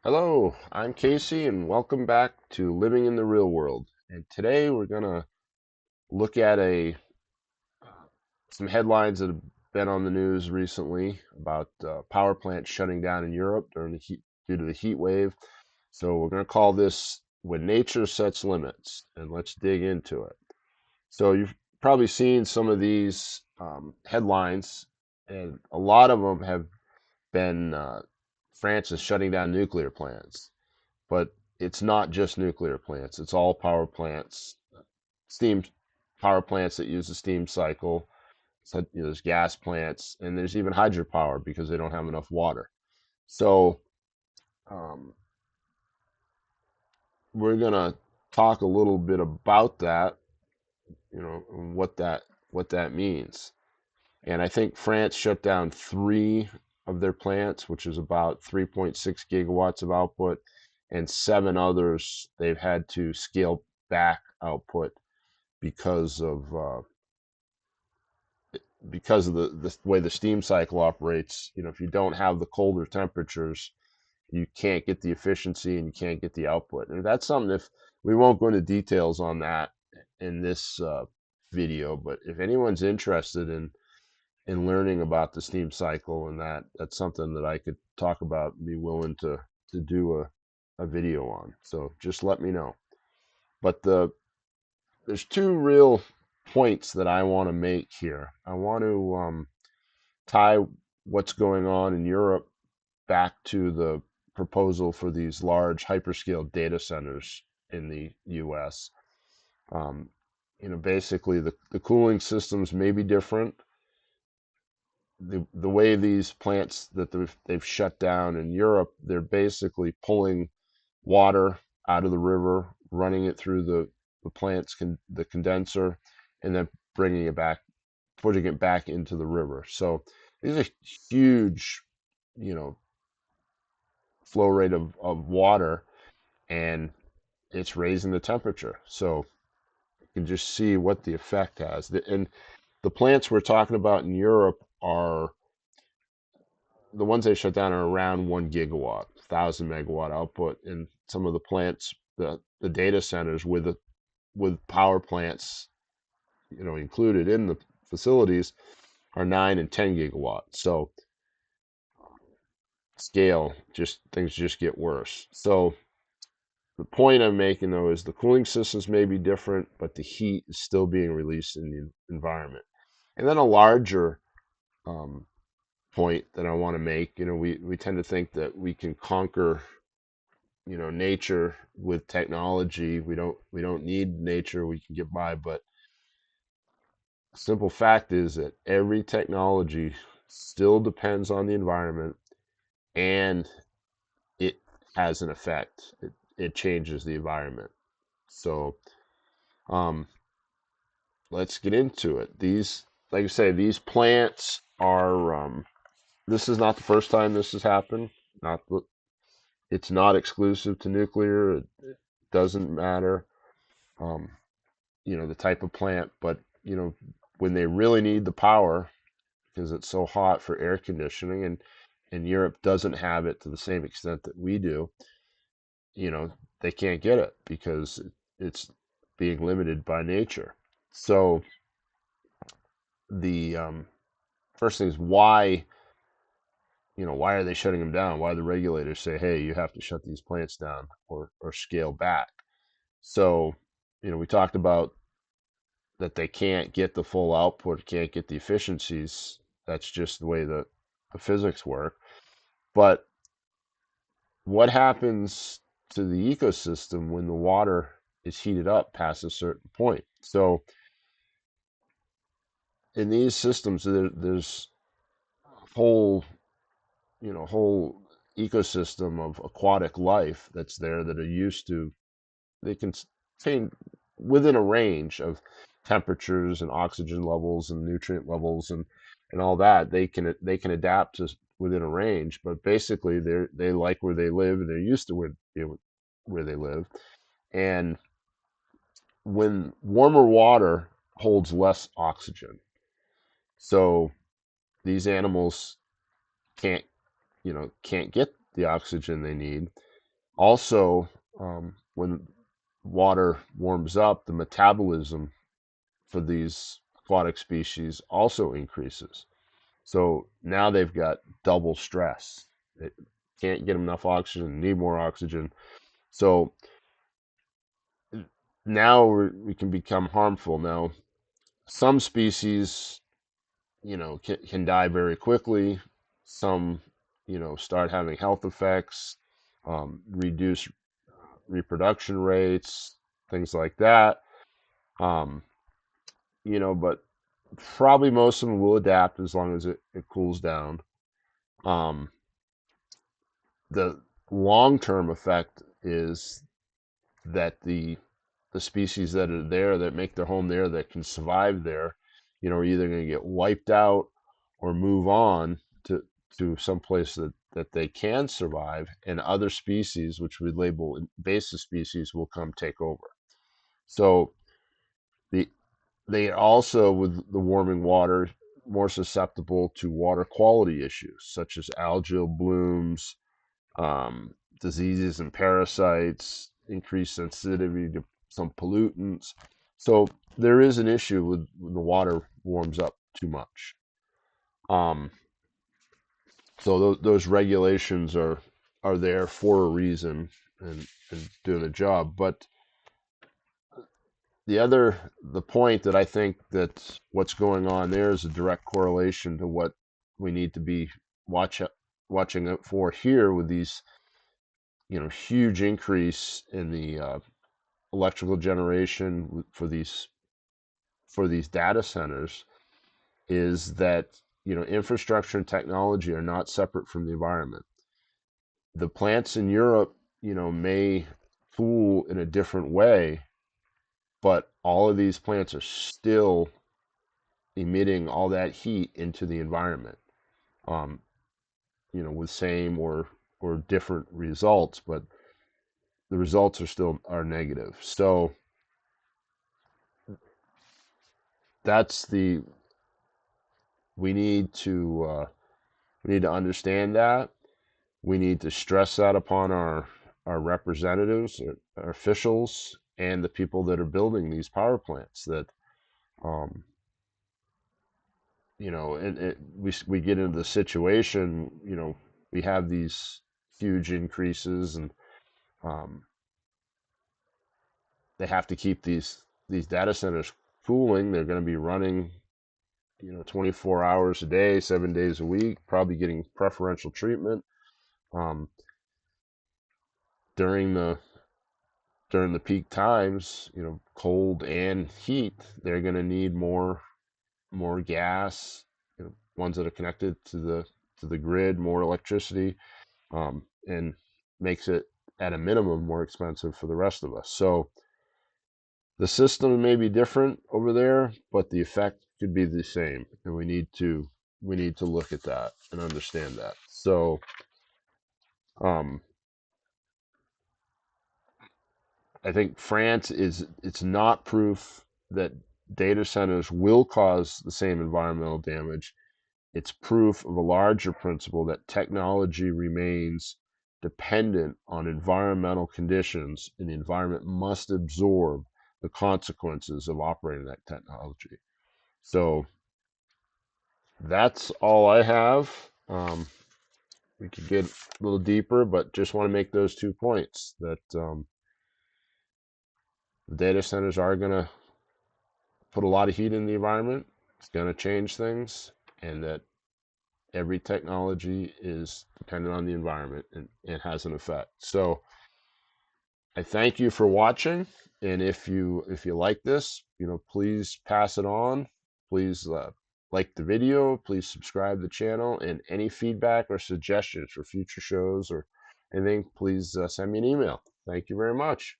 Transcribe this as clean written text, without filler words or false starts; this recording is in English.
Hello, I'm Casey, and welcome back to Living in the Real World. And today we're gonna look at a some headlines that have been on the news recently about power plants shutting down in Europe during the heat due to the heat wave. So we're gonna call this "When Nature Sets Limits," and let's dig into it. So you've probably seen some of these headlines, and a lot of them have been France is shutting down nuclear plants. But it's not just nuclear plants. It's all power plants, steam power plants that use the steam cycle. So, there's gas plants, and there's even hydropower because they don't have enough water. So um, we're gonna talk a little bit about that, and what that means. And I think France shut down three of their plants, which is about 3.6 gigawatts of output, and seven others they've had to scale back output because of the way the steam cycle operates. If you don't have the colder temperatures, you can't get the efficiency and you can't get the output. And that's something, if we won't go into details on that in this video, but if anyone's interested in learning about the steam cycle, and that's something that I could talk about and be willing to do a video on. So just let me know. But there's two real points that I want to make here. I want to tie what's going on in Europe back to the proposal for these large hyperscale data centers in the US. Um, Basically the cooling systems may be different. The way these plants that they've shut down in Europe, they're basically pulling water out of the river, running it through the plants, the condenser, and then bringing it back, putting it back into the river. So these are huge, you know, flow rate of water, and it's raising the temperature. So you can just see what the effect has. And the plants we're talking about in Europe are the ones they shut down are around 1 gigawatt, 1,000 megawatt output. And some of the plants, the data centers with power plants, included in the facilities, are 9 and 10 gigawatts. So scale, just things just get worse. So the point I'm making, though, is the cooling systems may be different, but the heat is still being released in the environment. And then a larger um, point that I want to make, we tend to think that we can conquer, nature with technology. We don't need nature. We can get by, but the simple fact is that every technology still depends on the environment, and it has an effect. It changes the environment. So um, let's get into it. Like I say, these plants are. This is not the first time this has happened. Not It's not exclusive to nuclear. It doesn't matter, um, the type of plant. But when they really need the power, because it's so hot for air conditioning, and Europe doesn't have it to the same extent that we do. They can't get it because it's being limited by nature. So the first thing is why are they shutting them down? Why the regulators say, hey, you have to shut these plants down or scale back. So, we talked about that they can't get the full output, can't get the efficiencies. That's just the way the physics work. But what happens to the ecosystem when the water is heated up past a certain point? So in these systems, there's whole whole ecosystem of aquatic life that's there that are used to, they can stay within a range of temperatures and oxygen levels and nutrient levels and all that. They can adapt to within a range, but basically they like where they live, and they're used to where they live. And when warmer water holds less oxygen, so these animals can't can't get the oxygen they need. Also, when water warms up, the metabolism for these aquatic species also increases. So now they've got double stress. They can't get enough oxygen, need more oxygen. So now we can become harmful. Now, some species, can die very quickly. Some, start having health effects, reduce reproduction rates, things like that. Um, but probably most of them will adapt as long as it cools down. Um, the long-term effect is that the species that are there that make their home there that can survive there, are either going to get wiped out or move on to some place that they can survive, and other species, which we label invasive species, will come take over. So the they also, with the warming water, more susceptible to water quality issues such as algal blooms, diseases and parasites, increased sensitivity to some pollutants. So there is an issue with when the water warms up too much. Um, so those regulations are there for a reason and doing a job. But the point that I think that what's going on there is a direct correlation to what we need to be watch watching out for here with these huge increase in the electrical generation for these data centers, is that infrastructure and technology are not separate from the environment. The plants in Europe, may cool in a different way, but all of these plants are still emitting all that heat into the environment, um, with same or different results, but the results are negative. So that's the we need to understand that. We need to stress that upon our representatives, our officials, and the people that are building these power plants. That um, we get into the situation. We have these huge increases, and um, they have to keep these data centers cooling. They're going to be running 24 hours a day, 7 days a week, probably getting preferential treatment. Um, during the peak times, cold and heat, they're going to need more gas, ones that are connected to the grid, more electricity, and makes it at a minimum more expensive for the rest of us. So the system may be different over there, but the effect could be the same, and we need to look at that and understand that. So um, I think France it's not proof that data centers will cause the same environmental damage. It's proof of a larger principle that technology remains dependent on environmental conditions, and the environment must absorb the consequences of operating that technology. So that's all I have. We could get a little deeper, but just want to make those 2 points that the data centers are going to put a lot of heat in the environment. It's going to change things, and that every technology is dependent on the environment and has an effect. So I thank you for watching, and if you like this, please pass it on. Please like the video. Please subscribe to the channel, and any feedback or suggestions for future shows or anything, please send me an email. Thank you very much.